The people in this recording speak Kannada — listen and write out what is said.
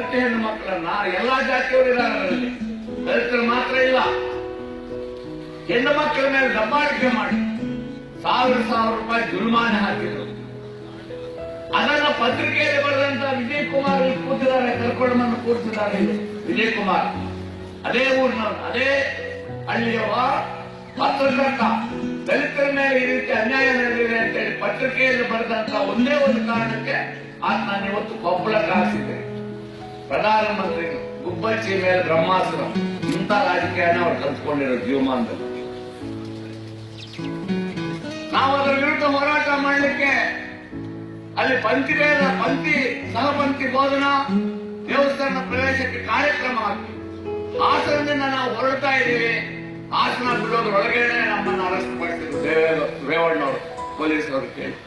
ದಲಿತ ಹೆಣ್ಣು ಮಕ್ಕಳನ್ನ ಎಲ್ಲಾ ಜಾತಿಯವರು ಇದ್ದಾರೆ ಅದರಲ್ಲಿ, ದಲಿತರು ಮಾತ್ರ ಇಲ್ಲ. ಹೆಣ್ಣು ಮಕ್ಕಳ ಮೇಲೆ ದಬ್ಬಾಳಿಕೆ ಮಾಡಿ ಸಾವಿರ ರೂಪಾಯಿ ಜುಲ್ಮಾನೆ ಹಾಕಿದ್ರು. ಅದನ್ನ ಪತ್ರಿಕೆಯಲ್ಲಿ ಬರೆದಂತ ವಿಜಯ್ ಕುಮಾರ್ ಕೂತಿದ್ದಾರೆ, ಕರ್ಕೊಂಡು ಬಂದು ಕೂರಿಸಿದ್ದಾರೆ. ವಿಜಯ್ ಕುಮಾರ್ ಅದೇ ಊರಿನವರು, ಅದೇ ಹಳ್ಳಿಯವ ಪತ್ರಕರ್ತ. ದಲಿತರ ಮೇಲೆ ಈ ರೀತಿ ಅನ್ಯಾಯ ನಡೆದಿದೆ ಅಂತೇಳಿ ಪತ್ರಿಕೆಯಲ್ಲಿ ಬರೆದಂತ ಒಂದೇ ಒಂದು ಕಾರಣಕ್ಕೆ ಆತ ನಾನು ಇವತ್ತು ಕೊಪ್ಪಳಕ್ಕೆ ಹಾಕಿದ್ದೆ. ಪ್ರಧಾನಮಂತ್ರಿ ಗುಬ್ಬಚ್ಚಿ ಮೇಲೆ ಬ್ರಹ್ಮಾಸ್ತ್ರ, ಇಂಥ ರಾಜಕೀಯನ ಅವ್ರು ಕಲ್ತ್ಕೊಂಡಿರೋ ಜೀವಮಾನದಲ್ಲಿ. ನಾವು ಅದರ ವಿರುದ್ಧ ಹೋರಾಟ ಮಾಡಲಿಕ್ಕೆ ಅಲ್ಲಿ ಪಂಕ್ತಿ ಸಹಪಂಕ್ತಿ ಬೋಧನಾ ದೇವಸ್ಥಾನ ಪ್ರವೇಶಕ್ಕೆ ಕಾರ್ಯಕ್ರಮ ಆಗ್ತದೆ. ಹಾಸನದಿಂದ ನಾವು ಹೊರಡ್ತಾ ಇದ್ದೀವಿ. ಹಾಸನ ಬಿಡೋದ್ರೊಳಗೇನೆ ನಮ್ಮನ್ನು ಅರೆಸ್ಟ್ ಮಾಡ್ತಿದ್ರು ರೇವಣ್ಣವರು, ಪೊಲೀಸರು ಕೇಳಿ.